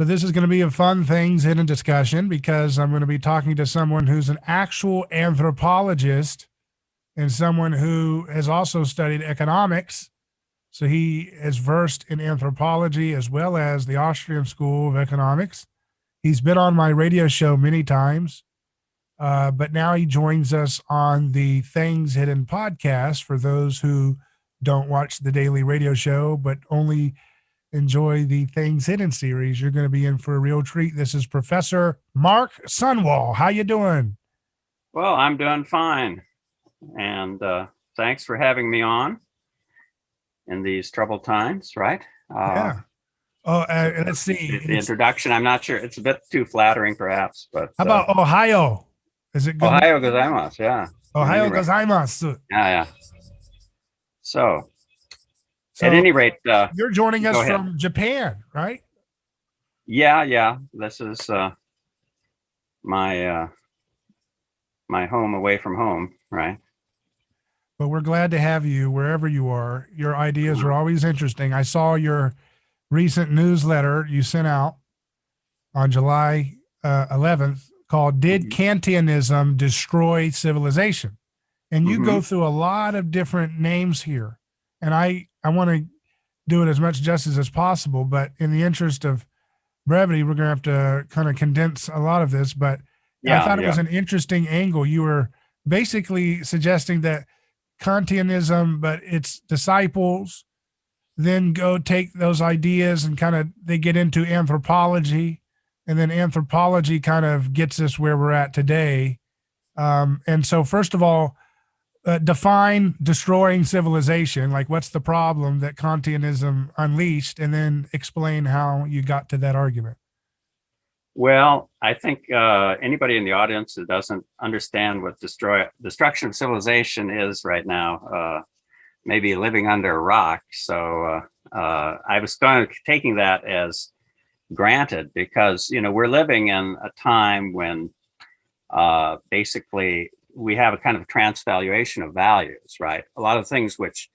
So this is going to be a fun things hidden discussion because I'm going to be talking to someone who's an actual anthropologist and someone who has also studied economics. So he is versed in anthropology as well as the Austrian School of Economics. He's been on my radio show many times, but now he joins us on the Things Hidden podcast for those who don't watch the daily radio show, but only enjoy the Things Hidden series. You're going to be in for a real treat. This is Professor Mark Sunwall. How you doing? Well, I'm doing fine. And thanks for having me on in these troubled times, right? Yeah. Let's see. The introduction, I'm not sure. It's a bit too flattering, perhaps, but... How about Ohio? Is it good? Ohio gozaimasu, yeah. Ohio gozaimasu. Yeah. So at any rate... you're joining us from Japan, right? Yeah. This is my home away from home, right? But we're glad to have you wherever you are. Your ideas are always interesting. I saw your recent newsletter you sent out on July 11th called Did Kantianism Destroy Civilization? And you go through a lot of different names here. And I want to do it as much justice as possible, but in the interest of brevity, we're going to have to kind of condense a lot of this. But I thought it was an interesting angle. You were basically suggesting that Kantianism, but its disciples then go take those ideas and kind of they get into anthropology, and then anthropology kind of gets us where we're at today. And so, first of all, define destroying civilization. Like, what's the problem that Kantianism unleashed, and then explain how you got to that argument. Well, I think anybody in the audience who doesn't understand what destruction of civilization is right now, maybe living under a rock. So I was kind of taking that as granted because, we're living in a time when basically we have a kind of transvaluation of values, right? A lot of things which,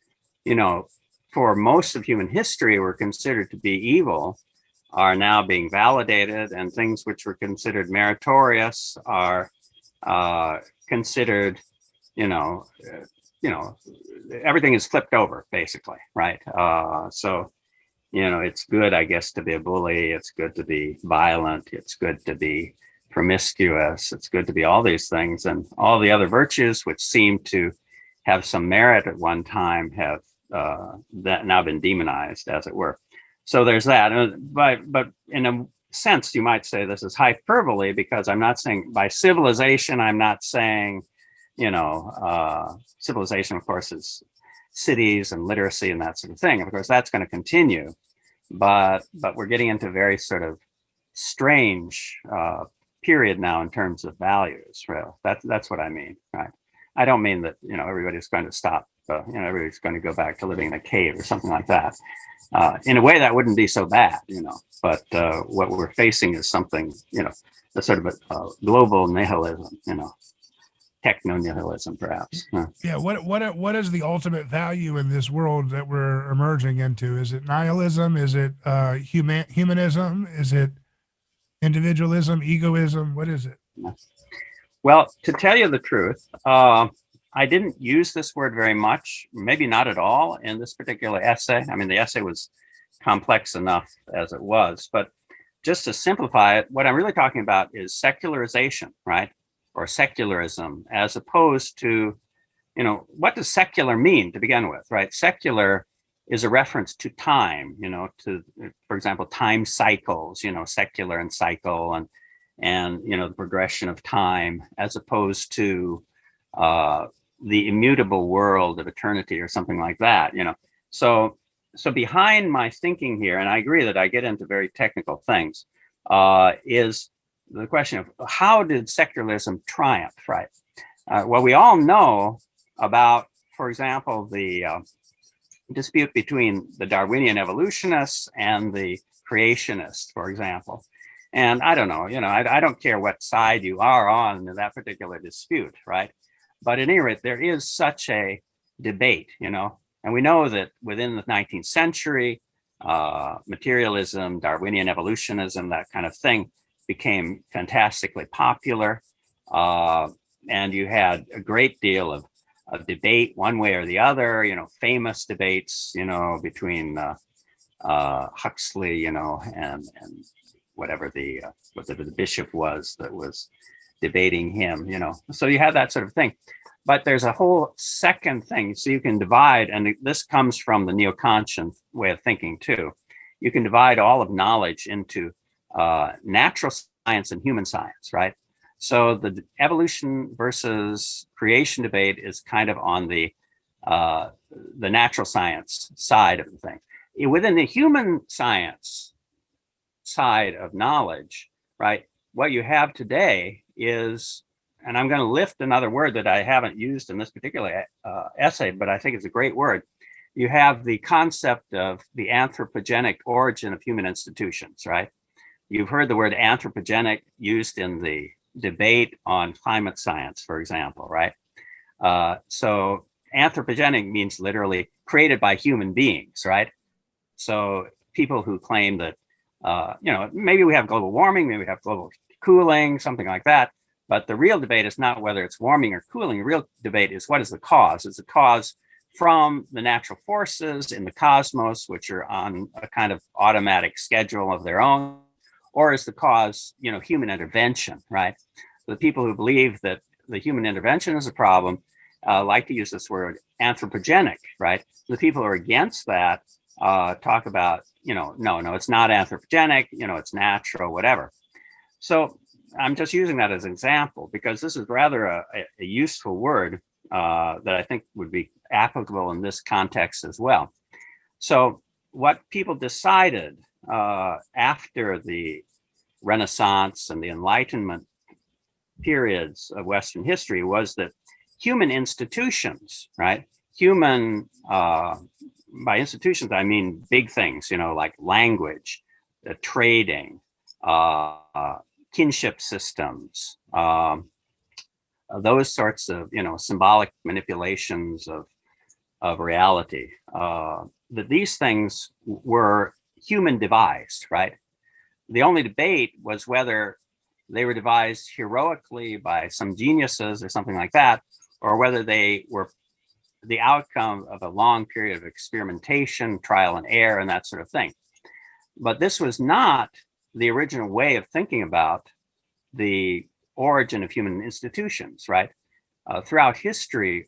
for most of human history were considered to be evil are now being validated, and things which were considered meritorious are considered, everything is flipped over basically, right? So, it's good, I guess, to be a bully. It's good to be violent. It's good to be promiscuous. It's good to be all these things, and all the other virtues which seem to have some merit at one time have that now been demonized, as it were. So there's that. But in a sense, you might say this is hyperbole, because I'm not saying by civilization, I'm not saying, civilization, of course, is cities and literacy and that sort of thing. Of course, that's going to continue. But we're getting into a very sort of strange period now in terms of values. Right? That's what I mean. Right? I don't mean that, everybody's going to stop. Everybody's going to go back to living in a cave or something like that. In a way, that wouldn't be so bad, but what we're facing is something, a sort of a global nihilism, techno-nihilism, perhaps. Yeah. What is the ultimate value in this world that we're emerging into? Is it nihilism? Is it humanism? Is it individualism, egoism? What is it? Well, to tell you the truth, I didn't use this word very much, maybe not at all in this particular essay. I mean, the essay was complex enough as it was, but just to simplify it, what I'm really talking about is secularization, right? Or secularism, as opposed to, what does secular mean to begin with, right? Secular is a reference to time, to, for example, time cycles, secular and cycle and the progression of time, as opposed to the immutable world of eternity or something like that, So behind my thinking here, and I agree that I get into very technical things, is the question of how did secularism triumph, right? Well, we all know about, for example, the dispute between the Darwinian evolutionists and the creationists, for example. And I don't know, I don't care what side you are on that particular dispute, right? But at any rate, there is such a debate, and we know that within the 19th century, materialism, Darwinian evolutionism, that kind of thing became fantastically popular. And you had a great deal of debate one way or the other, famous debates, between Huxley, and whatever the bishop was that was debating him, So you have that sort of thing. But there's a whole second thing. So you can divide, and this comes from the neo-Kantian way of thinking too. You can divide all of knowledge into natural science and human science, right? So the evolution versus creation debate is kind of on the natural science side of the thing. Within the human science side of knowledge, right, what you have today is, and I'm going to lift another word that I haven't used in this particular essay, but I think it's a great word. You have the concept of the anthropogenic origin of human institutions, right? You've heard the word anthropogenic used in the debate on climate science, for example, right? So anthropogenic means literally created by human beings, right? So people who claim that, maybe we have global warming, maybe we have global cooling, something like that. But the real debate is not whether it's warming or cooling. The real debate is what is the cause? Is the cause from the natural forces in the cosmos, which are on a kind of automatic schedule of their own, or is the cause, human intervention, right? The people who believe that the human intervention is a problem like to use this word anthropogenic, right? The people who are against that talk about, no, it's not anthropogenic, it's natural, whatever. So I'm just using that as an example because this is rather a useful word that I think would be applicable in this context as well. So what people decided after the Renaissance and the Enlightenment periods of Western history was that human institutions, right? By institutions, I mean big things, like language, trading, kinship systems, those sorts of, symbolic manipulations of reality, that these things were human devised, right? The only debate was whether they were devised heroically by some geniuses or something like that, or whether they were the outcome of a long period of experimentation, trial and error, and that sort of thing. But this was not the original way of thinking about the origin of human institutions, right? Throughout history,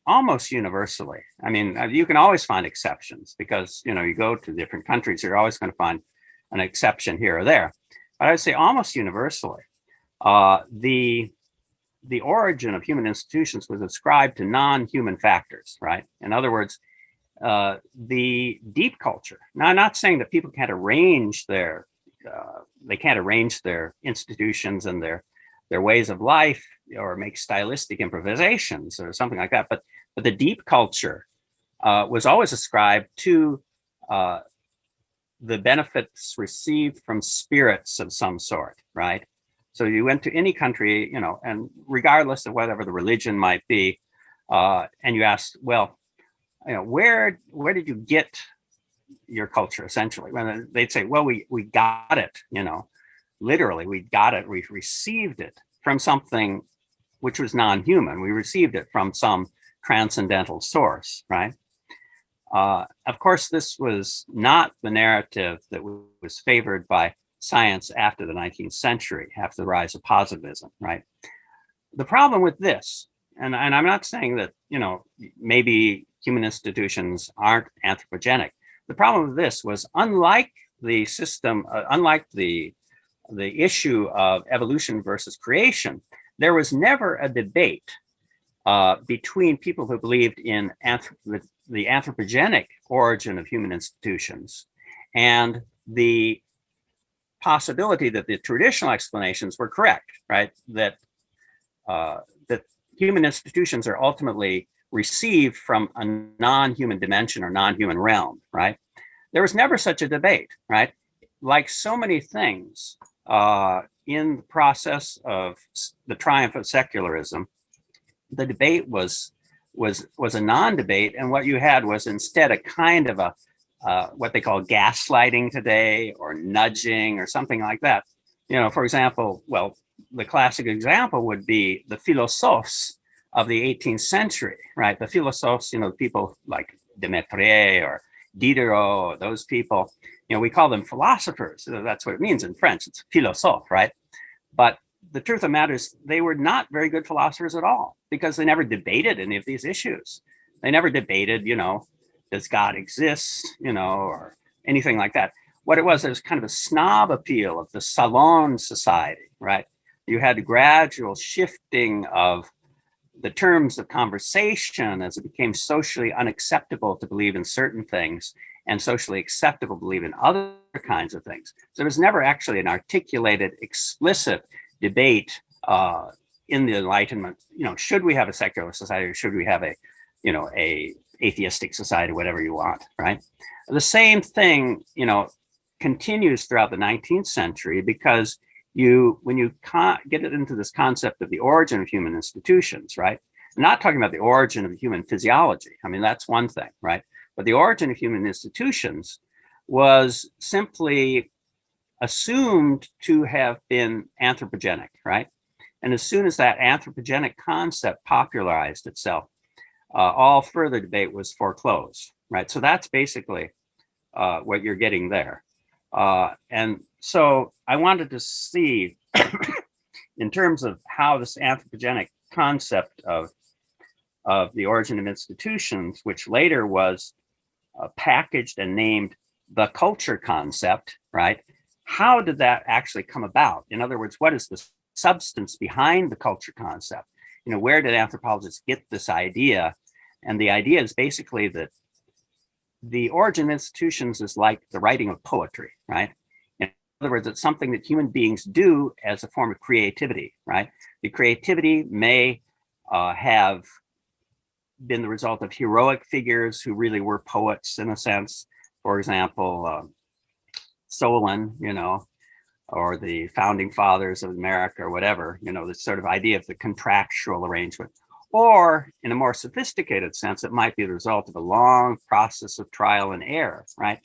almost universally. I mean, you can always find exceptions because, you go to different countries, you're always going to find an exception here or there. But I would say almost universally, the origin of human institutions was ascribed to non-human factors, right? In other words, the deep culture. Now, I'm not saying that people can't arrange their institutions and their ways of life or make stylistic improvisations or something like that. But the deep culture was always ascribed to the benefits received from spirits of some sort, right? So you went to any country, and regardless of whatever the religion might be, and you asked, well, where did you get your culture essentially? When they'd say, well, we got it, literally, we got it, we received it from something which was non-human. We received it from some transcendental source, right? Of course, this was not the narrative that was favored by science after the 19th century, after the rise of positivism, right? The problem with this, and I'm not saying that, maybe human institutions aren't anthropogenic. The problem with this was unlike the system, unlike the issue of evolution versus creation, there was never a debate between people who believed in the anthropogenic origin of human institutions and the possibility that the traditional explanations were correct, right? That human institutions are ultimately received from a non-human dimension or non-human realm, right? There was never such a debate, right? Like so many things in the process of the triumph of secularism, the debate was a non-debate, and what you had was instead a kind of a what they call gaslighting today, or nudging, or something like that. For example, well, the classic example would be the philosophes of the 18th century, right? The philosophes, people like Demetrier or Diderot, those people, we call them philosophers. That's what it means in French. It's philosophe, right? But the truth of the matter is they were not very good philosophers at all, because they never debated any of these issues. They never debated, does God exist, or anything like that. What it was kind of a snob appeal of the salon society, right? You had a gradual shifting of the terms of conversation as it became socially unacceptable to believe in certain things and socially acceptable to believe in other kinds of things. So there was never actually an articulated, explicit debate in the Enlightenment. Should we have a secular society, or should we have a atheistic society, whatever you want, right? The same thing, continues throughout the 19th century, because when you get into this concept of the origin of human institutions, right? I'm not talking about the origin of human physiology. I mean, that's one thing, right? But the origin of human institutions was simply assumed to have been anthropogenic, right? And as soon as that anthropogenic concept popularized itself, all further debate was foreclosed, right? So that's basically what you're getting there. And so I wanted to see, in terms of how this anthropogenic concept of the origin of institutions, which later was packaged and named the culture concept, right? How did that actually come about? In other words, what is the substance behind the culture concept? Where did anthropologists get this idea? And the idea is basically that the origin of institutions is like the writing of poetry, right? In other words, it's something that human beings do as a form of creativity, right? The creativity may have been the result of heroic figures who really were poets in a sense. For example, Solon, or the founding fathers of America, or whatever, this sort of idea of the contractual arrangement. Or in a more sophisticated sense, it might be the result of a long process of trial and error, right?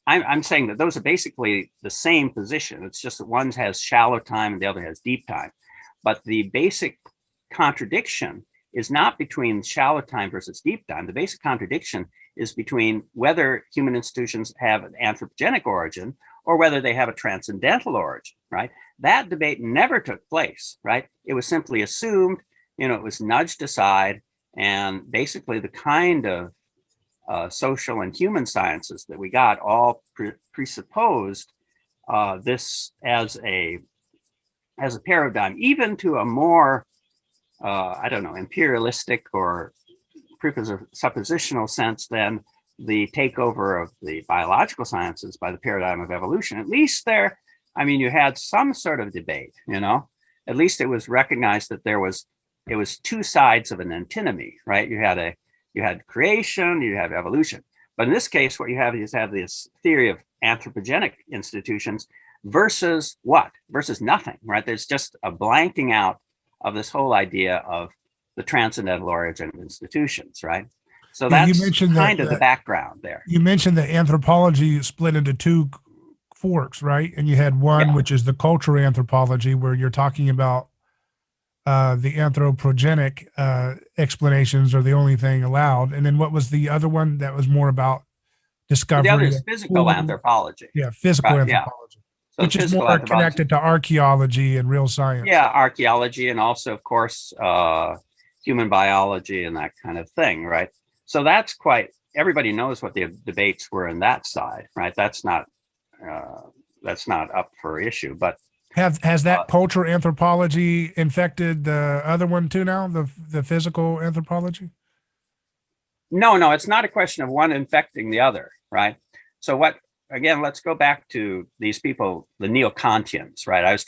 I'm saying that those are basically the same position. It's just that one has shallow time and the other has deep time. But the basic contradiction is not between shallow time versus deep time. The basic contradiction is between whether human institutions have an anthropogenic origin or whether they have a transcendental origin, right? That debate never took place, right? It was simply assumed, it was nudged aside, and basically the kind of social and human sciences that we got all presupposed this as a paradigm, even to a more imperialistic or presuppositional sense than the takeover of the biological sciences by the paradigm of evolution. At least there, you had some sort of debate, at least it was recognized that it was two sides of an antinomy, right? You had creation, you have evolution. But in this case, what you have is this theory of anthropogenic institutions versus what? Versus nothing, right? There's just a blanking out of this whole idea of the transcendental origin of institutions, right? So that's kind of the background there. You mentioned that anthropology split into two forks, right? And you had one, which is the cultural anthropology, where you're talking about the anthropogenic explanations are the only thing allowed. And then what was the other one that was more about discovery? The other is physical anthropology. Yeah, physical anthropology, so which is more connected to archaeology and real science. Yeah, archaeology, and also, of course, human biology and that kind of thing, right? So that's everybody knows what the debates were in that side, right? That's not up for issue, but has that cultural anthropology infected the other one too now, the physical anthropology? No, it's not a question of one infecting the other, right? So again, let's go back to these people, the neo-Kantians, right?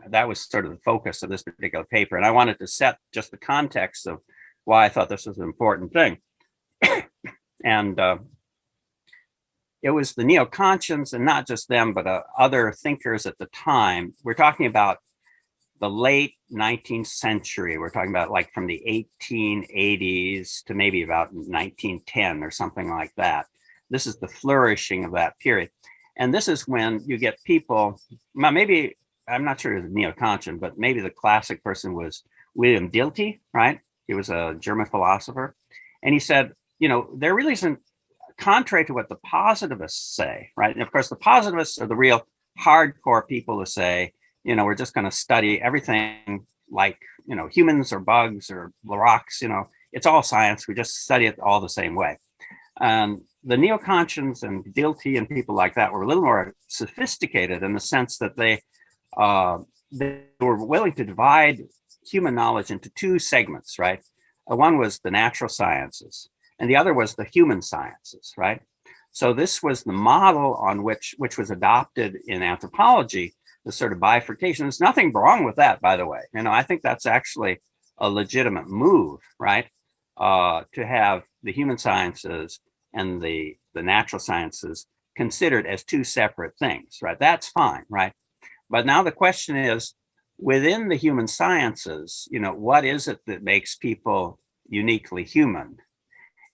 That was sort of the focus of this particular paper. And I wanted to set just the context of why I thought this was an important thing. And it was the neo-Kantians, and not just them, but other thinkers at the time. We're talking about the late 19th century. We're talking about like from the 1880s to maybe about 1910 or something like that. This is the flourishing of that period. And this is when you get people, maybe, I'm not sure it was neo-Kantian, but maybe the classic person was William Dilthey, right? He was a German philosopher. And he said, there really isn't, contrary to what the positivists say, right? And of course, the positivists are the real hardcore people who say, we're just going to study everything like, humans or bugs or rocks, it's all science. We just study it all the same way. And the neo-Kantians and Dilthey and people like that were a little more sophisticated in the sense that they were willing to divide human knowledge into two segments, right? One was the natural sciences, and the other was the human sciences, right? So this was the model on which was adopted in anthropology, the sort of bifurcation. There's nothing wrong with that, by the way. I think that's actually a legitimate move, right? To have the human sciences and the natural sciences considered as two separate things, right? That's fine, right? But now the question is, within the human sciences, what is it that makes people uniquely human?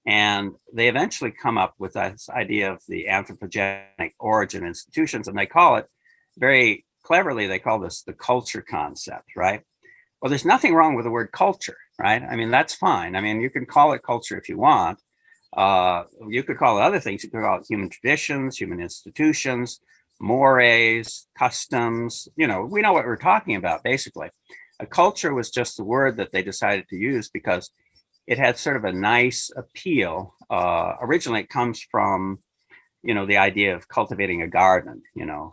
And they eventually come up with this idea of the anthropogenic origin institutions, and they call it, very cleverly, they call this the culture concept, right? Well, there's nothing wrong with the word culture, right? I mean, that's fine. I mean, you can call it culture if you want. You could call it other things. You could call it human traditions, human institutions, mores, customs. We know what we're talking about, basically. A culture was just the word that they decided to use because it had sort of a nice appeal. Originally, it comes from, the idea of cultivating a garden.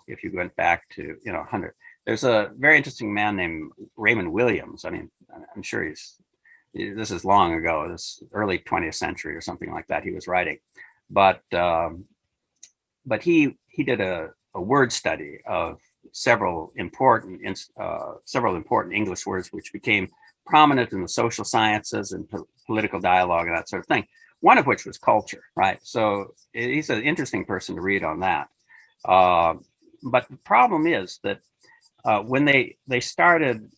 If you went back to, 100. There's a very interesting man named Raymond Williams. I mean, I'm sure this is long ago, this early 20th century or something like that he was writing. But he did a word study of several important English words which became prominent in the social sciences and political dialogue and that sort of thing. One of which was culture, right? So he's an interesting person to read on that. But the problem is that when they started,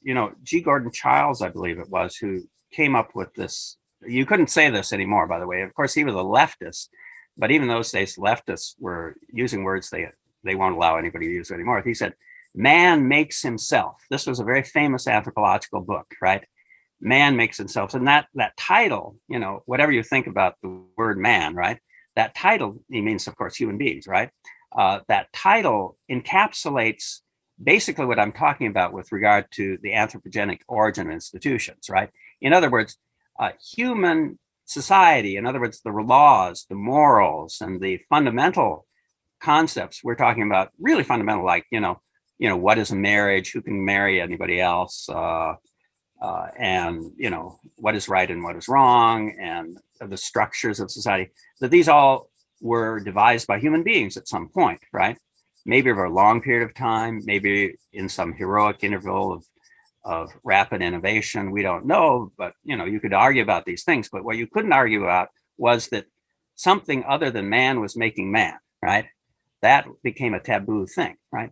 G. Gordon Childs, I believe it was, who came up with this. You couldn't say this anymore, by the way. Of course, he was a leftist, but even those days, leftists were using words they won't allow anybody to use anymore. He said, "Man makes himself." This was a very famous anthropological book, right? Man makes himself. And that title, whatever you think about the word man, right? That title, he means, of course, human beings, right? That title encapsulates basically what I'm talking about with regard to the anthropogenic origin of institutions, right? In other words, human society, in other words, the laws, the morals, and the fundamental concepts we're talking about, really fundamental, like, what is a marriage, who can marry anybody else, and, what is right and what is wrong, and the structures of society, that these all were devised by human beings at some point, right? Maybe over a long period of time, maybe in some heroic interval of rapid innovation. We don't know, but, you could argue about these things. But what you couldn't argue about was that something other than man was making man, right? That became a taboo thing, right?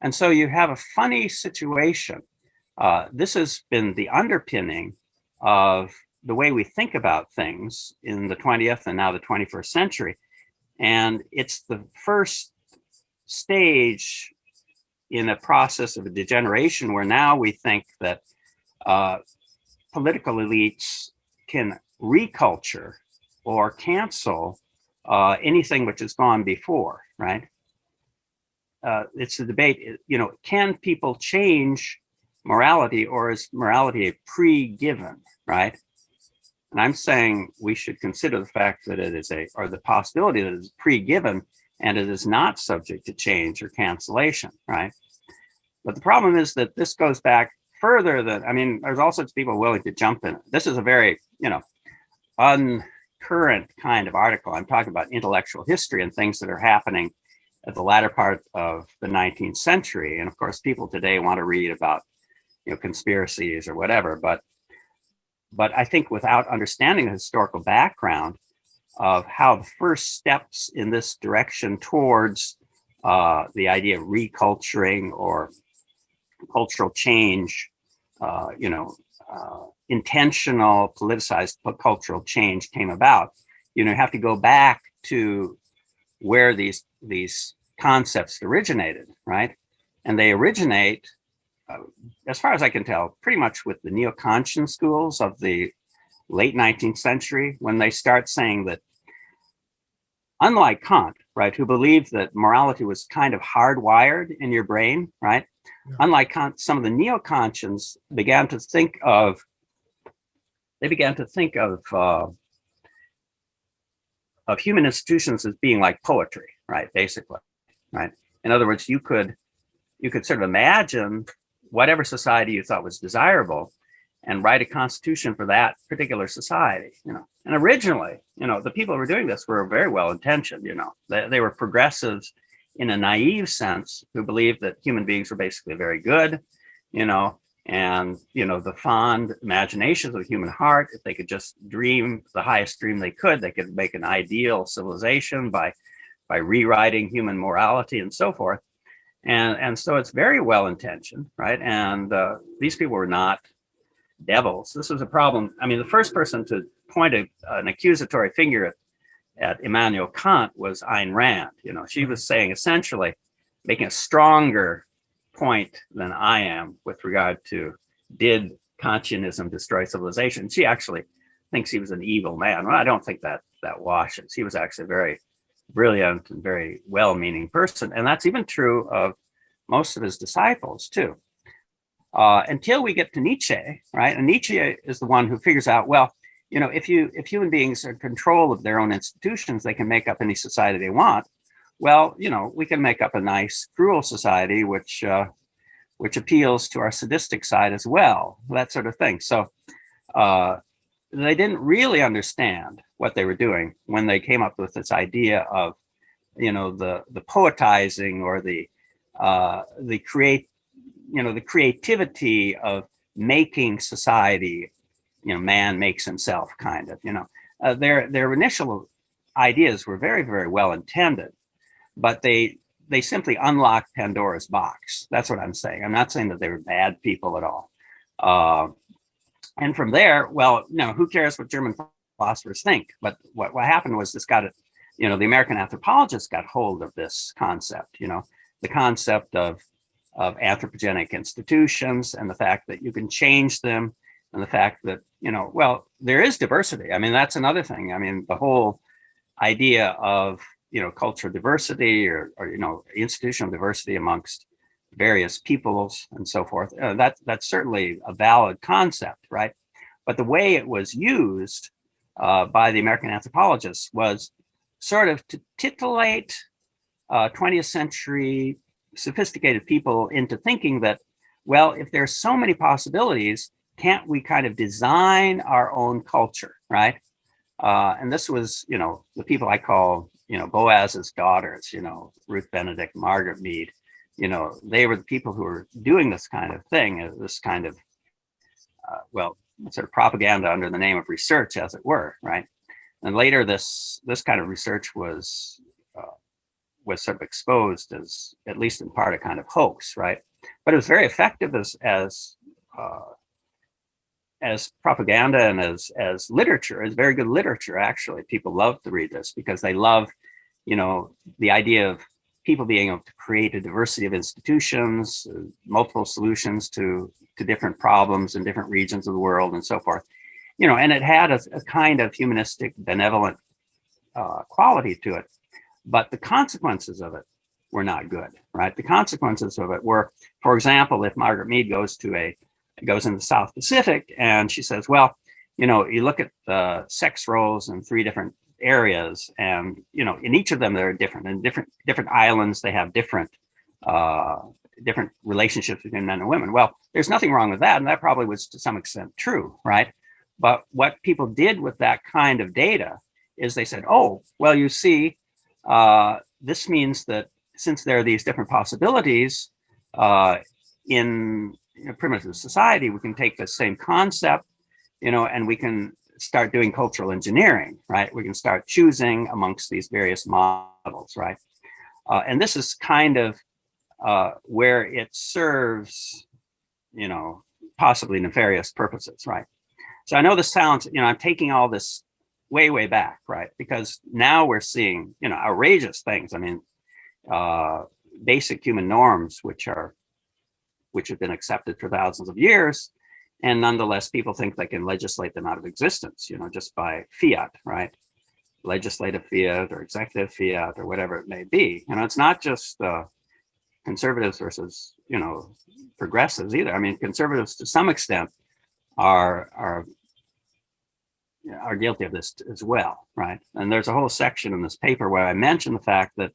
And so you have a funny situation. This has been the underpinning of the way we think about things in the 20th and now the 21st century. And it's the first stage in a process of a degeneration where now we think that political elites can reculture or cancel anything which has gone before, right? It's a debate, can people change morality, or is morality a pre-given, right? And I'm saying we should consider the fact that it is or the possibility that it is pre-given and it is not subject to change or cancellation, right? But the problem is that this goes back further than, there's all sorts of people willing to jump in. This is a very, uncurrent kind of article. I'm talking about intellectual history and things that are happening at the latter part of the 19th century. And of course, people today want to read about, conspiracies or whatever. But I think without understanding the historical background of how the first steps in this direction towards the idea of reculturing or cultural change, intentional politicized cultural change came about, you have to go back to where these concepts originated, right? And they originate, as far as I can tell, pretty much with the neo-Kantian schools of the late 19th century, when they start saying that, unlike Kant, right, who believed that morality was kind of hardwired in your brain, right? Yeah. Unlike Kant, some of the neo-Kantians began to think of human institutions as being like poetry, right? Basically, right? In other words, you could sort of imagine whatever society you thought was desirable and write a constitution for that particular society, you know. And originally, you know, the people who were doing this were very well intentioned, you know. They were progressives in a naive sense who believed that human beings were basically very good, you know, and, you know, the fond imaginations of the human heart, if they could just dream the highest dream they could make an ideal civilization by rewriting human morality and so forth. And so it's very well intentioned, right? And these people were not devils. This was a problem. I mean, the first person to point an accusatory finger at Immanuel Kant was Ayn Rand. You know, she was saying essentially, making a stronger point than I am with regard to, did Kantianism destroy civilization? She actually thinks he was an evil man. Well, I don't think that washes. He was actually a very brilliant and very well-meaning person. And that's even true of most of his disciples too. Until we get to Nietzsche, right? And Nietzsche is the one who figures out, well, you know, if human beings are in control of their own institutions, they can make up any society they want. Well, you know, we can make up a nice, cruel society, which appeals to our sadistic side as well, that sort of thing. So they didn't really understand what they were doing when they came up with this idea of, you know, the poetizing or the creativity of making society, you know, man makes himself, kind of, you know. Their initial ideas were very, very well intended, but they simply unlocked Pandora's box. That's what I'm saying. I'm not saying that they were bad people at all. And from there, well, no, who cares what German philosophers think? But what happened was this got it, you know, the American anthropologists got hold of this concept, you know, the concept of anthropogenic institutions and the fact that you can change them, and the fact that, you know, well, there is diversity. I mean, that's another thing. I mean, the whole idea of, you know, cultural diversity or you know, institutional diversity amongst various peoples and so forth, that's certainly a valid concept, right? But the way it was used by the American anthropologists was sort of to titillate 20th century sophisticated people into thinking that, well, if there's so many possibilities, can't we kind of design our own culture, right? And this was, you know, the people I call, you know, Boaz's daughters, you know, Ruth Benedict, Margaret Mead, you know, they were the people who were doing this kind of thing, this kind of, well, sort of propaganda under the name of research, as it were, right? And later, this kind of research was sort of exposed as, at least in part, a kind of hoax, right? But it was very effective as propaganda and as literature. It's very good literature, actually. People love to read this because they love, you know, the idea of people being able to create a diversity of institutions, multiple solutions to different problems in different regions of the world and so forth. You know, and it had a kind of humanistic, benevolent quality to it. But the consequences of it were not good, right? The consequences of it were, for example, if Margaret Mead goes in the South Pacific and she says, well, you know, you look at the sex roles in 3 different areas, and, you know, in each of them they're different. In different islands, they have different relationships between men and women. Well, there's nothing wrong with that, and that probably was to some extent true, right? But what people did with that kind of data is they said, oh, well, you see, this means that since there are these different possibilities in primitive society, we can take the same concept, you know, and we can start doing cultural engineering, right? We can start choosing amongst these various models, right? And this is kind of where it serves, you know, possibly nefarious purposes, right? So I know this sounds, you know, I'm taking all this way back, right? Because now we're seeing, outrageous things. I mean, basic human norms, which have been accepted for thousands of years, and nonetheless, people think they can legislate them out of existence, just by fiat, right? Legislative fiat or executive fiat or whatever it may be. It's not just conservatives versus, progressives either. I mean, conservatives to some extent are guilty of this as well, right? And there's a whole section in this paper where I mention the fact that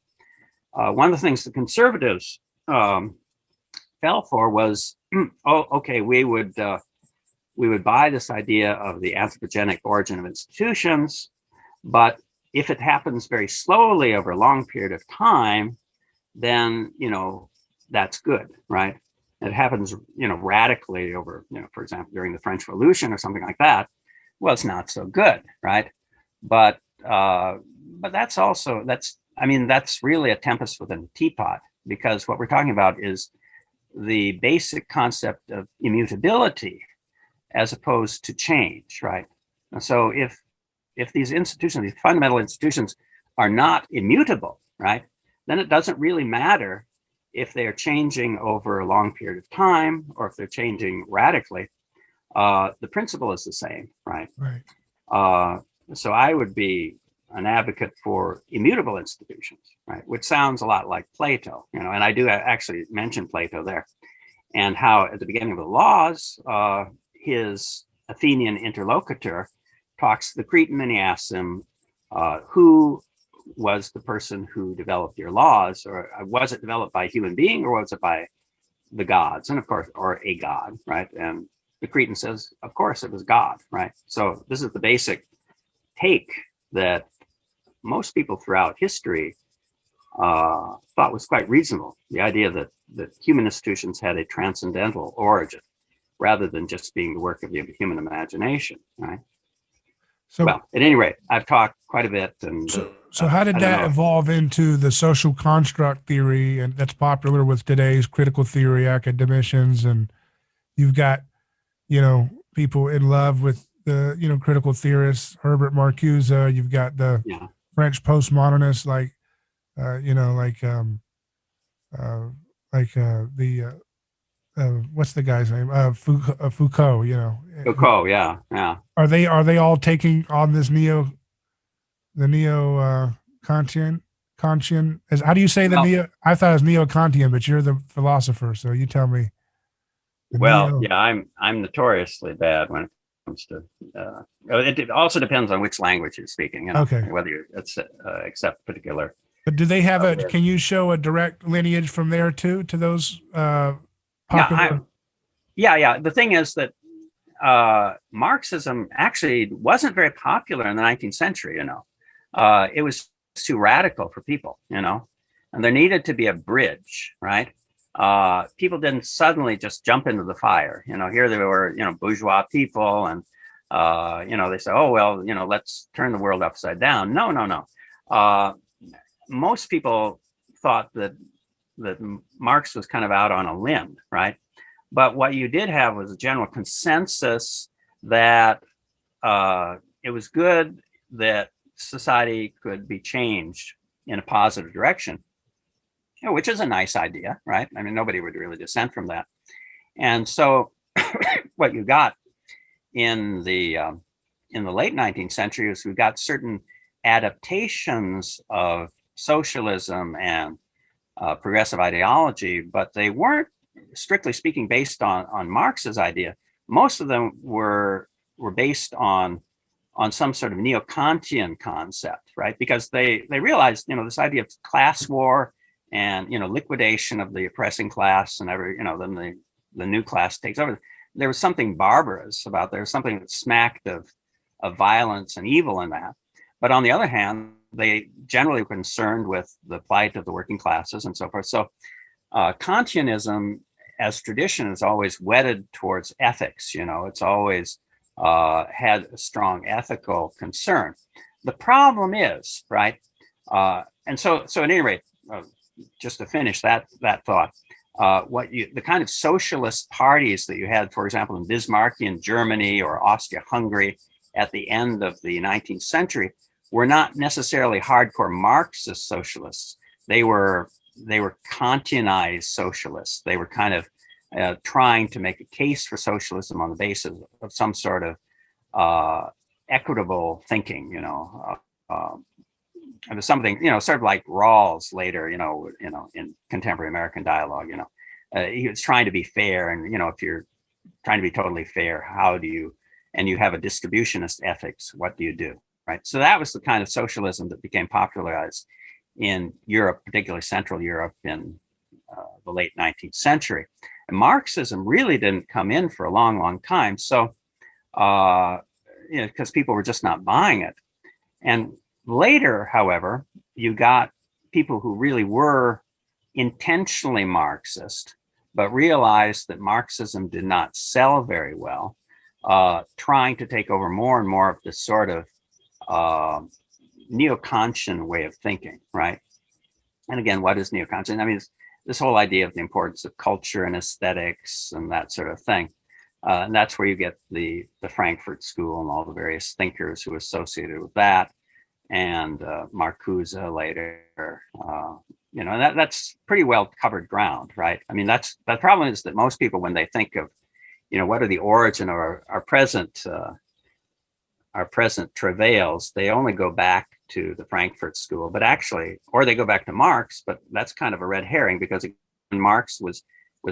one of the things the conservatives fell for was, we would buy this idea of the anthropogenic origin of institutions, but if it happens very slowly over a long period of time, then that's good, right? It happens radically over, for example, during the French Revolution or something like that. Well, it's not so good, right? But that's really a tempest within a teapot, because what we're talking about is the basic concept of immutability as opposed to change, right? And so if these institutions, these fundamental institutions, are not immutable, right, then it doesn't really matter if they are changing over a long period of time or if they're changing radically. The principle is the same, right? Right. So I would be an advocate for immutable institutions, right? Which sounds a lot like Plato, and I do actually mention Plato there, and how at the beginning of the Laws, his Athenian interlocutor talks to the Cretan and he asks him, who was the person who developed your laws, or was it developed by a human being, or was it by the gods? And of course, or a god, right? And the Cretan says, of course, it was God, right? So this is the basic take that most people throughout history thought was quite reasonable. The idea that human institutions had a transcendental origin rather than just being the work of the human imagination, right? So, well, at any rate, I've talked quite a bit. And so how did that evolve into the social construct theory, and that's popular with today's critical theory academicians? And you've got, people in love with the, critical theorists, Herbert Marcuse. You've got the French postmodernists, like, what's the guy's name? Foucault. Foucault, yeah. Are they all taking on this neo Kantian? Kantian is, how do you say the neo? I thought it was neo Kantian, but you're the philosopher, so you tell me. I'm notoriously bad when it comes to. It also depends on which language you're speaking. Okay. Whether you accept particular. But do they have can you show a direct lineage from there too to those popular? Yeah. The thing is that Marxism actually wasn't very popular in the 19th century. It was too radical for people. And there needed to be a bridge, right? People didn't suddenly just jump into the fire. Here they were, bourgeois people, and they say, oh well, let's turn the world upside down. No. Most people thought that Marx was kind of out on a limb, right? But what you did have was a general consensus that it was good that society could be changed in a positive direction, which is a nice idea, right? I mean, nobody would really dissent from that. And so what you got in the late 19th century is we got certain adaptations of socialism and progressive ideology, but they weren't, strictly speaking, based on Marx's idea. Most of them were based on some sort of neo-Kantian concept, right? Because they realized, this idea of class war and, liquidation of the oppressing class, and then the new class takes over. There was something barbarous about there was something that smacked of violence and evil in that. But on the other hand, they generally were concerned with the plight of the working classes and so forth. So Kantianism as tradition is always wedded towards ethics. It's always had a strong ethical concern. The problem is, right? And so at any rate, just to finish that thought, the kind of socialist parties that you had, for example, in Bismarckian Germany or Austria-Hungary at the end of the 19th century were not necessarily hardcore Marxist socialists. They were Kantianized socialists. They were kind of trying to make a case for socialism on the basis of some sort of equitable thinking, and something, sort of like Rawls later, in contemporary American dialogue, he was trying to be fair. And, if you're trying to be totally fair, and you have a distributionist ethics, what do you do? Right. So that was the kind of socialism that became popularized in Europe, particularly Central Europe in the late 19th century. And Marxism really didn't come in for a long, long time. So, because people were just not buying it. And later, however, you got people who really were intentionally Marxist, but realized that Marxism did not sell very well, trying to take over more and more of this sort of neo-Kantian way of thinking, right? And again, what is neo-Kantian? I mean, it's this whole idea of the importance of culture and aesthetics and that sort of thing. And that's where you get the Frankfurt School and all the various thinkers who associated with that, and Marcuse later, and that's pretty well covered ground, right? I mean, the problem is that most people, when they think of, what are the origin of our present travails, they only go back to the Frankfurt School, but actually, or they go back to Marx, but that's kind of a red herring, because Marx was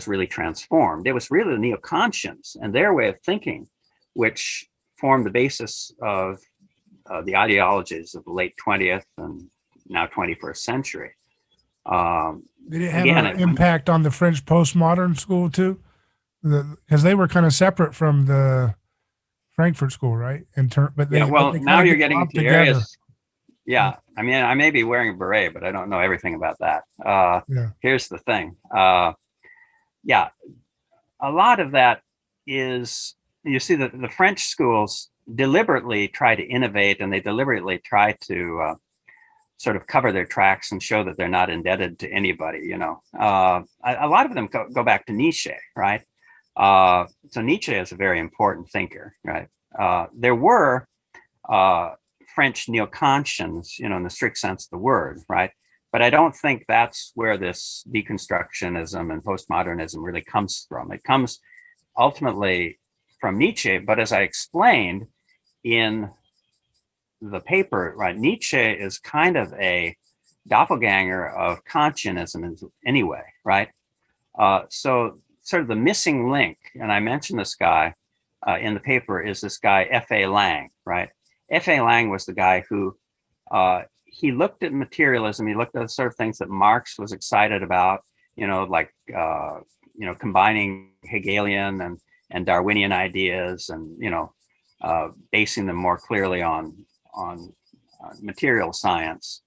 really transformed. It was really the neo-Kantians and their way of thinking, which formed the basis of the ideologies of the late 20th and now 21st century. Did it have an impact on the French postmodern school too? Because they were kind of separate from the Frankfurt School, right? Now you're getting into areas. Yeah, I mean, I may be wearing a beret, but I don't know everything about that. Here's the thing. A lot of that is, you see that the French schools deliberately try to innovate, and they deliberately try to sort of cover their tracks and show that they're not indebted to anybody. A lot of them go back to Nietzsche, right? So Nietzsche is a very important thinker, right? There were French neo-Kantians, in the strict sense of the word, right? But I don't think that's where this deconstructionism and postmodernism really comes from. It comes ultimately from Nietzsche, but as I explained in the paper, right, Nietzsche is kind of a doppelganger of Kantianism anyway, right? So sort of the missing link, and I mentioned this guy in the paper, is this guy F.A. Lang, right? F.A. Lang was the guy who he looked at materialism. He looked at the sort of things that Marx was excited about, like combining Hegelian and Darwinian ideas, and basing them more clearly on material science.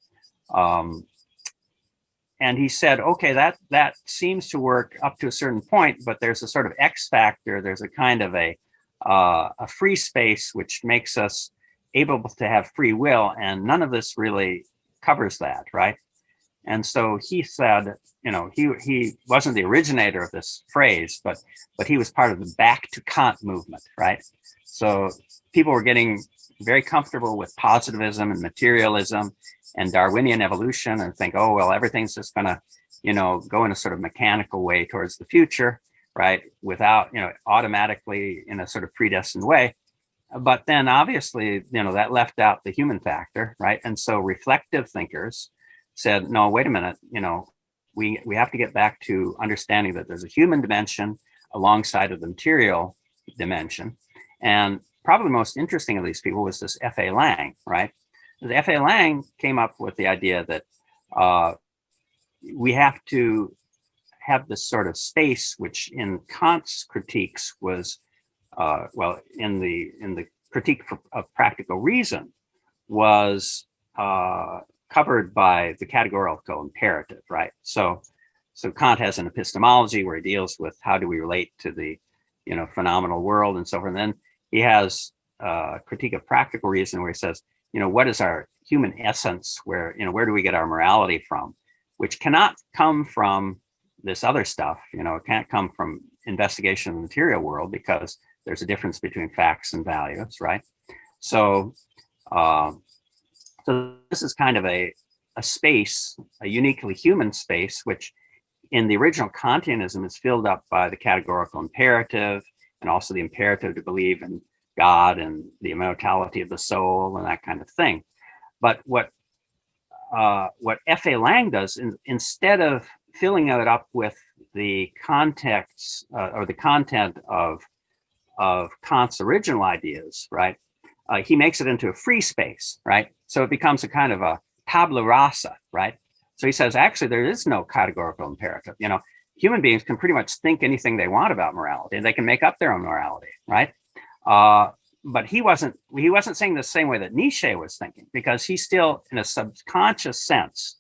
And he said, okay, that seems to work up to a certain point, but there's a sort of X factor. There's a kind of a free space which makes us able to have free will, and none of this really covers that, right? And so he said, he wasn't the originator of this phrase, but he was part of the back to Kant movement, right? So people were getting very comfortable with positivism and materialism and Darwinian evolution, and think, oh, well, everything's just gonna, go in a sort of mechanical way towards the future, right? Without, automatically in a sort of predestined way. But then obviously, that left out the human factor, right? And so reflective thinkers said, no, wait a minute, we have to get back to understanding that there's a human dimension alongside of the material dimension. And probably most interesting of these people was this F.A. Lang, right? The F.A. Lang came up with the idea that we have to have this sort of space, which in Kant's critiques was, in the critique of practical reason, was covered by the categorical imperative, right? So Kant has an epistemology where he deals with how do we relate to the, phenomenal world and so forth. And then he has a critique of practical reason where he says, what is our human essence? Where do we get our morality from? Which cannot come from this other stuff. It can't come from investigation of the material world, because there's a difference between facts and values, right? So, uh, so this is kind of a space, a uniquely human space, which in the original Kantianism is filled up by the categorical imperative and also the imperative to believe in God and the immortality of the soul and that kind of thing. But what F.A. Lang does, instead of filling it up with the context or the content of Kant's original ideas, right? He makes it into a free space, right? So it becomes a kind of a tabula rasa, right? So he says, actually, there is no categorical imperative. You know, human beings can pretty much think anything they want about morality, and they can make up their own morality, right? But he wasn't saying the same way that Nietzsche was thinking, because he still, in a subconscious sense,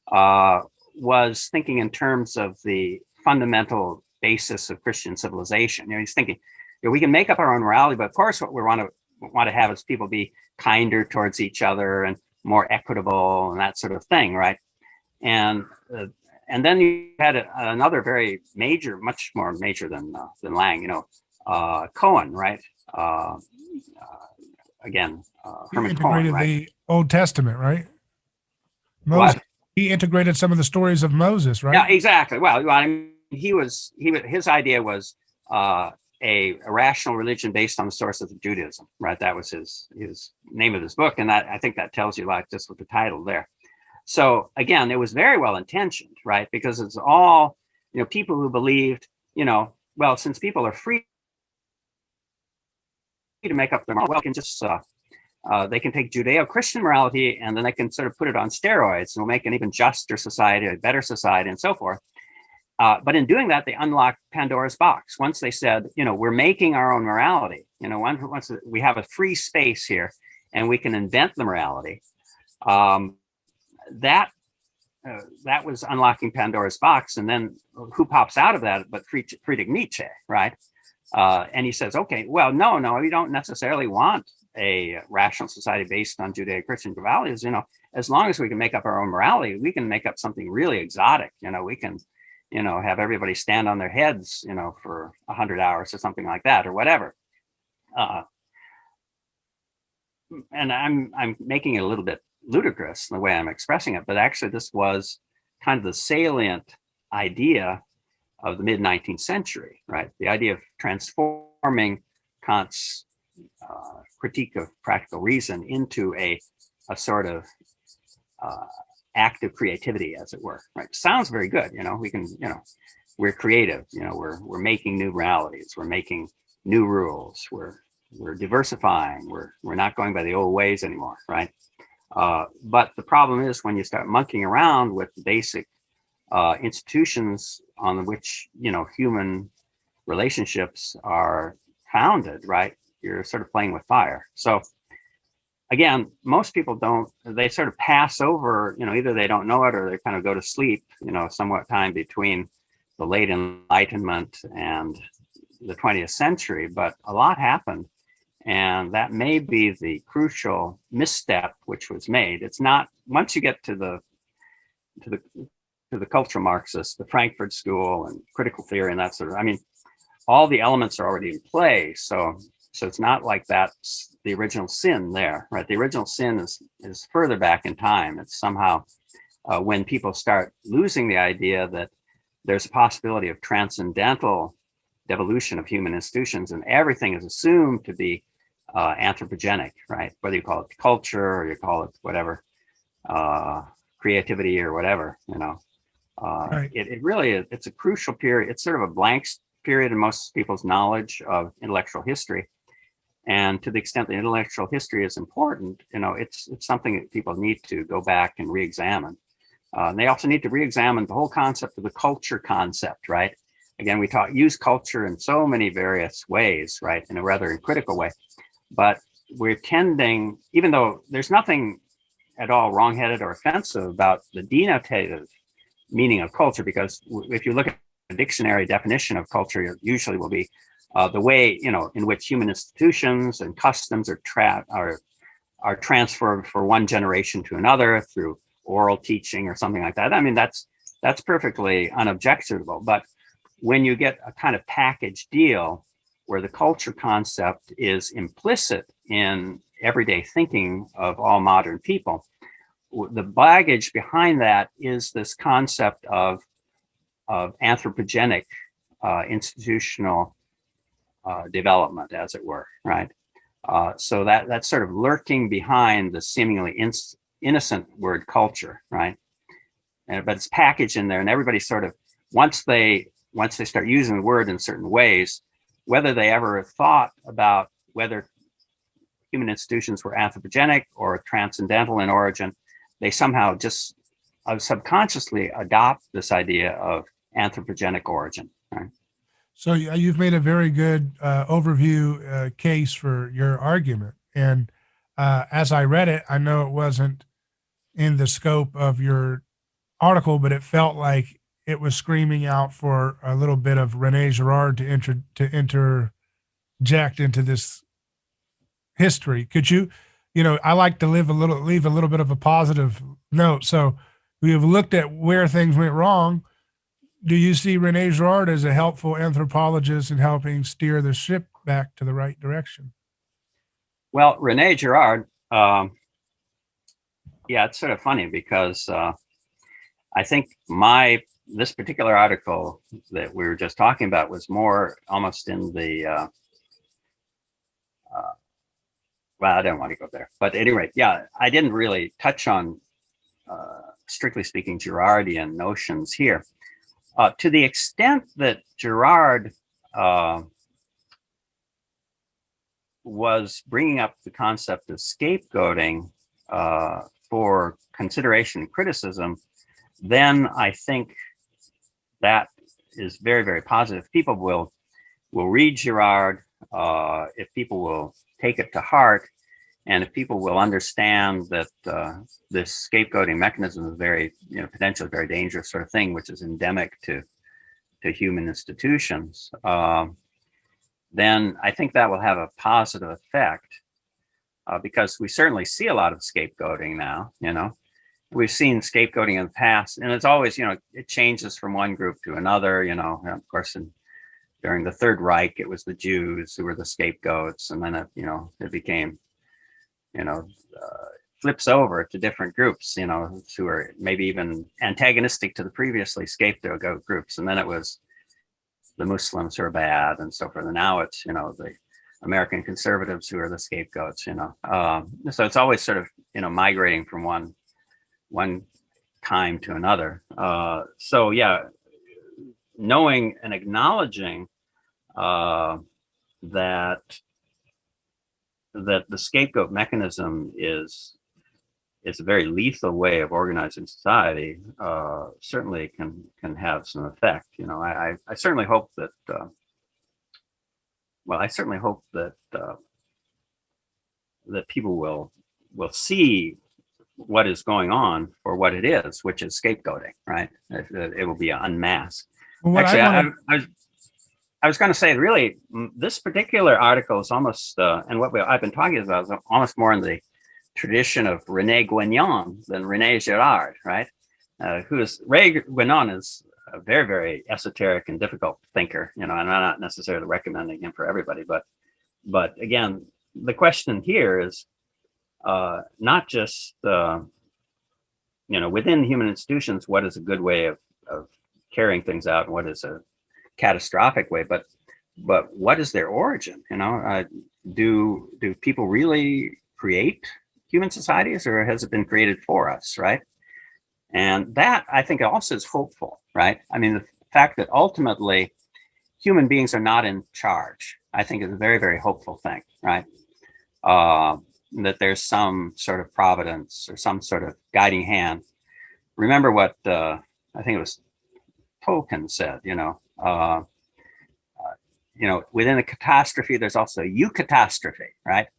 was thinking in terms of the fundamental basis of Christian civilization. You know, he's thinking, you know, we can make up our own morality, but of course, what we want to have is people be kinder towards each other and more equitable and that sort of thing, right? And then you had another very major, much more major than Lang, you know, Cohen, right? Again, Herman integrated Cohen, right? the Old Testament, right? Moses. What? He integrated some of the stories of Moses, right? Yeah, exactly. Well, I mean, his idea was a rational religion based on the sources of Judaism, right? That was his name of his book, and that, I think that tells you a lot just with the title there. So again, it was very well intentioned, right? Because it's all, you know, people who believed, you know, well, since people are free to make up their morality, well, can just they can take Judeo-Christian morality and then they can sort of put it on steroids and we'll make an even juster society, a better society, and so forth. But in doing that, they unlocked Pandora's box. Once they said, you know, we're making our own morality. You know, once we have a free space here and we can invent the morality, that was unlocking Pandora's box. And then who pops out of that but Friedrich Nietzsche, right? And he says, okay, well, no, we don't necessarily want a rational society based on Judeo-Christian values. You know, as long as we can make up our own morality, we can make up something really exotic. You know, we can, you know, have everybody stand on their heads, you know, for 100 hours or something like that, or whatever. And I'm making it a little bit ludicrous in the way I'm expressing it, but actually this was kind of the salient idea of the mid-19th century, right? The idea of transforming Kant's critique of practical reason into a sort of act of creativity, as it were, right? Sounds very good, you know, we can, you know, we're creative, you know, we're making new realities, we're making new rules, we're diversifying, we're not going by the old ways anymore, right? But the problem is when you start monkeying around with the basic institutions on which, you know, human relationships are founded, right? You're sort of playing with fire. So again, most people they sort of pass over, you know, either they don't know it or they kind of go to sleep, you know, somewhat time between the late Enlightenment and the 20th century, but a lot happened. And that may be the crucial misstep which was made. It's not, once you get to the cultural Marxists, the Frankfurt School and critical theory and that sort of, I mean, all the elements are already in play. So it's not like that's the original sin there, right? The original sin is further back in time. It's somehow when people start losing the idea that there's a possibility of transcendental devolution of human institutions and everything is assumed to be anthropogenic, right? Whether you call it culture or you call it whatever, creativity or whatever, you know. Right. It really is, it's a crucial period. It's sort of a blank period in most people's knowledge of intellectual history. And to the extent that intellectual history is important, you know, it's something that people need to go back and re-examine. They also need to re-examine the whole concept of the culture concept, right? Again, we use culture in so many various ways, right? In a rather critical way. But we're tending, even though there's nothing at all wrongheaded or offensive about the denotative meaning of culture, because if you look at the dictionary definition of culture, it usually will be the way, you know, in which human institutions and customs are transferred for one generation to another through oral teaching or something like that. I mean, that's perfectly unobjectionable. But when you get a kind of package deal where the culture concept is implicit in everyday thinking of all modern people. The baggage behind that is this concept of anthropogenic institutional development, as it were, right? So that's sort of lurking behind the seemingly innocent word culture, right? But it's packaged in there, and everybody sort of once they start using the word in certain ways, whether they ever thought about whether human institutions were anthropogenic or transcendental in origin, they somehow just subconsciously adopt this idea of anthropogenic origin. Right? So you've made a very good overview case for your argument. And as I read it, I know it wasn't in the scope of your article, but it felt like it was screaming out for a little bit of Rene Girard to interject into this history. Could you, I like to leave a little bit of a positive note. So we have looked at where things went wrong. Do you see Rene Girard as a helpful anthropologist in helping steer the ship back to the right direction? Well, Rene Girard, yeah, it's sort of funny because I think this particular article that we were just talking about was more almost in the well, I don't want to go there, but at any rate, yeah, I didn't really touch on strictly speaking Girardian notions here. To the extent that Girard was bringing up the concept of scapegoating for consideration and criticism, then I think that is very, very positive. People will read Girard if people will take it to heart, and if people will understand that this scapegoating mechanism is very, potentially very dangerous sort of thing, which is endemic to human institutions, then I think that will have a positive effect because we certainly see a lot of scapegoating now. We've seen scapegoating in the past, and it's always, it changes from one group to another. Of course, during the Third Reich, it was the Jews who were the scapegoats, and then it became, flips over to different groups, who are maybe even antagonistic to the previously scapegoat groups, and then it was the Muslims who are bad and so forth. And now it's the American conservatives who are the scapegoats. So it's always sort of migrating from one time to another. So yeah, knowing and acknowledging that the scapegoat mechanism is a very lethal way of organizing society, certainly can have some effect. I certainly hope that that people will see what is going on for what it is, which is scapegoating, right? It will be unmasked. Well, actually, I was going to say, really, this particular article is almost, and what I've been talking about is almost more in the tradition of René Guénon than René Girard, right? René Guénon is a very, very esoteric and difficult thinker, and I'm not necessarily recommending him for everybody, but again, the question here is not just, within human institutions, what is a good way of carrying things out and what is a catastrophic way, but what is their origin? Do people really create human societies, or has it been created for us, right? And that, I think, also is hopeful, right? I mean, the fact that ultimately human beings are not in charge, I think, is a very, very hopeful thing, right? That there's some sort of providence or some sort of guiding hand. Remember what I think it was Tolkien said, within a catastrophe, there's also eucatastrophe, right?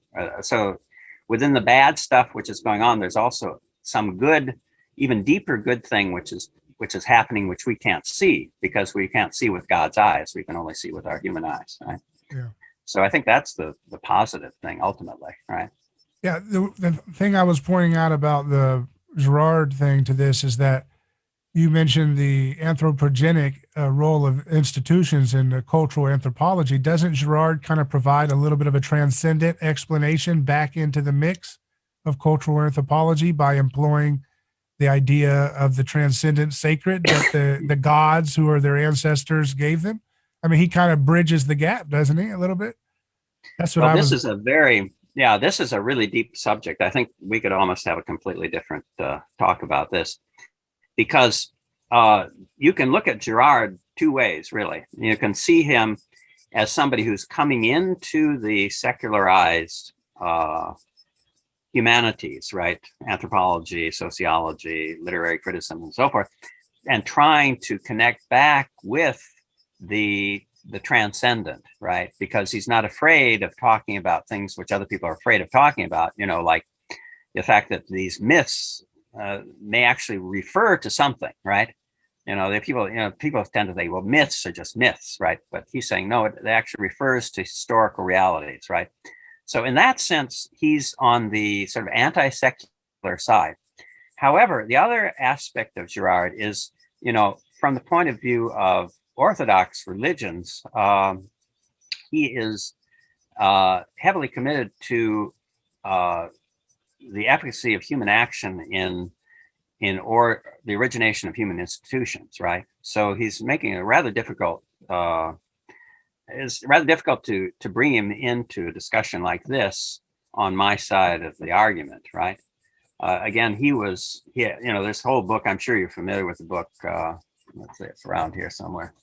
So within the bad stuff which is going on, there's also some good, even deeper good thing which is happening, which we can't see because we can't see with God's eyes. We can only see with our human eyes, right? Yeah. So I think that's the positive thing ultimately, right? Yeah. The thing I was pointing out about the Girard thing to this is that you mentioned the anthropogenic role of institutions in the cultural anthropology. Doesn't Girard kind of provide a little bit of a transcendent explanation back into the mix of cultural anthropology by employing the idea of the transcendent sacred that the gods who are their ancestors gave them? I mean, he kind of bridges the gap, doesn't he, a little bit? That's what Well, I this was. is a very, yeah, this is a really deep subject. I think we could almost have a completely different talk about this because you can look at Girard two ways, really. You can see him as somebody who's coming into the secularized humanities, right? Anthropology, sociology, literary criticism, and so forth, and trying to connect back with the transcendent, right? Because he's not afraid of talking about things which other people are afraid of talking about, you know, like the fact that these myths may actually refer to something, right? You know, people tend to think, well, myths are just myths, right? But he's saying, no, it actually refers to historical realities, right? So in that sense, he's on the sort of anti-secular side. However, the other aspect of Girard is, you know, from the point of view of Orthodox religions, he is heavily committed to the efficacy of human action in the origination of human institutions, right? So he's making a rather difficult. It's rather difficult to bring him into a discussion like this on my side of the argument, right? Again, this whole book. I'm sure you're familiar with the book. Let's see, it's around here somewhere.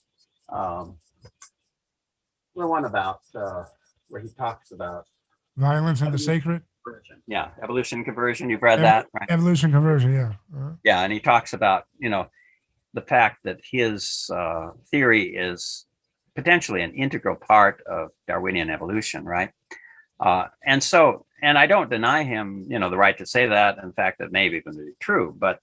The one about where he talks about Violence and the sacred. conversion. Yeah, evolution conversion. You've read that, right? Evolution conversion, yeah. Yeah, and he talks about the fact that his theory is potentially an integral part of Darwinian evolution, right? And I don't deny him, the right to say that. In fact, that may even be true, but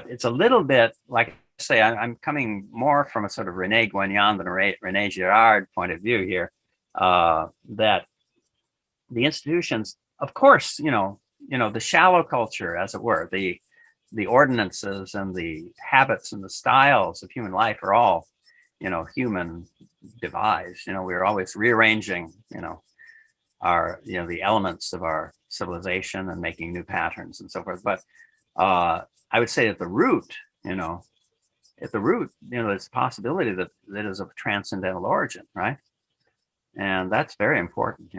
it's a little bit like, say, I'm coming more from a sort of Rene Guignon than a Rene Girard point of view here, that the institutions, of course, the shallow culture, as it were, the ordinances and the habits and the styles of human life are all, human devised. We're always rearranging, the elements of our civilization and making new patterns and so forth. But I would say at the root, there's a possibility that is of transcendental origin, right? And that's very important,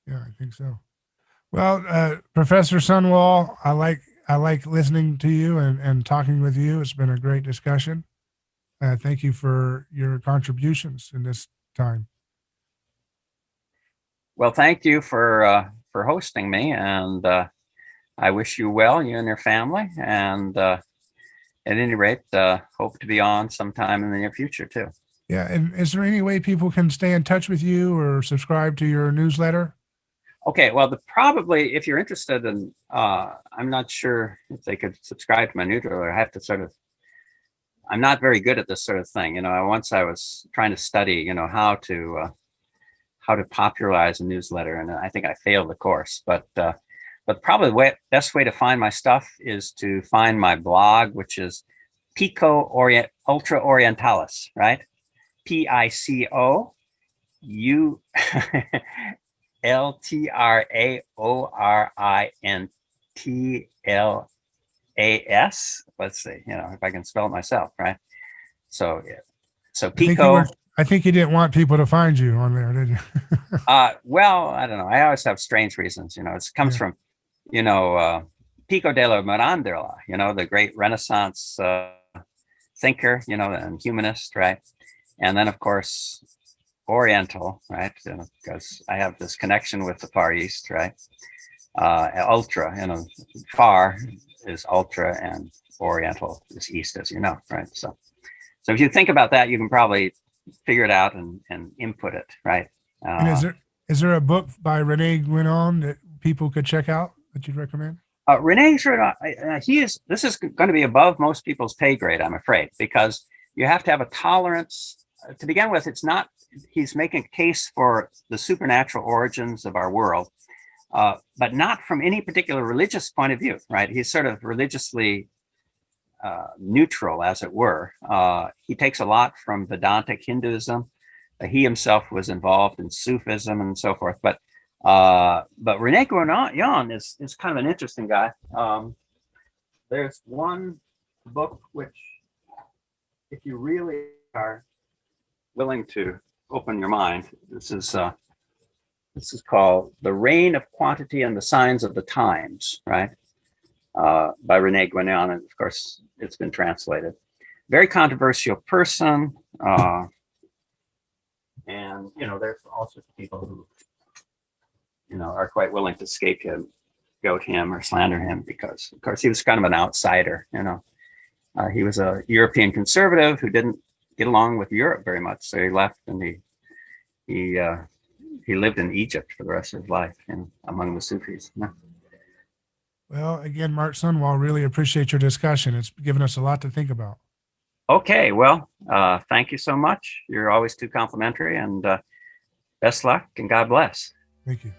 Yeah, I think so. Well, Professor Sunwall, I like listening to you and talking with you. It's been a great discussion. Thank you for your contributions in this time. Well, thank you for hosting me, and I wish you well, you and your family. And at any rate, hope to be on sometime in the near future too. Yeah, and is there any way people can stay in touch with you or subscribe to your newsletter? Okay, well, probably if you're interested in, I'm not sure if they could subscribe to my newsletter. I have to I'm not very good at this sort of thing. Once I was trying to study, how to popularize a newsletter, and I think I failed the course. But probably the best way to find my stuff is to find my blog, which is Pico Ultra Orientalis, right? PICO U LTRAORINTLAS. Let's see, if I can spell it myself, right? So Pico. I think you didn't want people to find you on there, did you? Well, I don't know. I always have strange reasons. It comes from, Pico della Mirandola, the great Renaissance thinker, and humanist, right? And then, of course, Oriental, right? Because I have this connection with the Far East, right? Ultra, far is ultra and Oriental is East, as you know, right? So if you think about that, you can probably figure it out and input it, right? And is there a book by Rene Guignon that people could check out that you'd recommend? Rene, this is going to be above most people's pay grade, I'm afraid, because you have to have a tolerance. To begin with, he's making a case for the supernatural origins of our world, but not from any particular religious point of view, right? He's sort of religiously neutral, as it were. He takes a lot from Vedantic Hinduism. He himself was involved in Sufism and so forth. But Rene Guénon is kind of an interesting guy. There's one book which, if you really are willing to open your mind, this is called "The Reign of Quantity and the Signs of the Times," right? By Rene Guénon, and of course, it's been translated. Very controversial person, and there's all sorts of people who, are quite willing to scapegoat him or slander him because, of course, he was kind of an outsider. He was a European conservative who didn't get along with Europe very much, so he left and he lived in Egypt for the rest of his life, among the Sufis. Well, again, Mark Sunwall, really appreciate your discussion. It's given us a lot to think about. Okay, well, thank you so much. You're always too complimentary, and best luck and God bless. Thank you.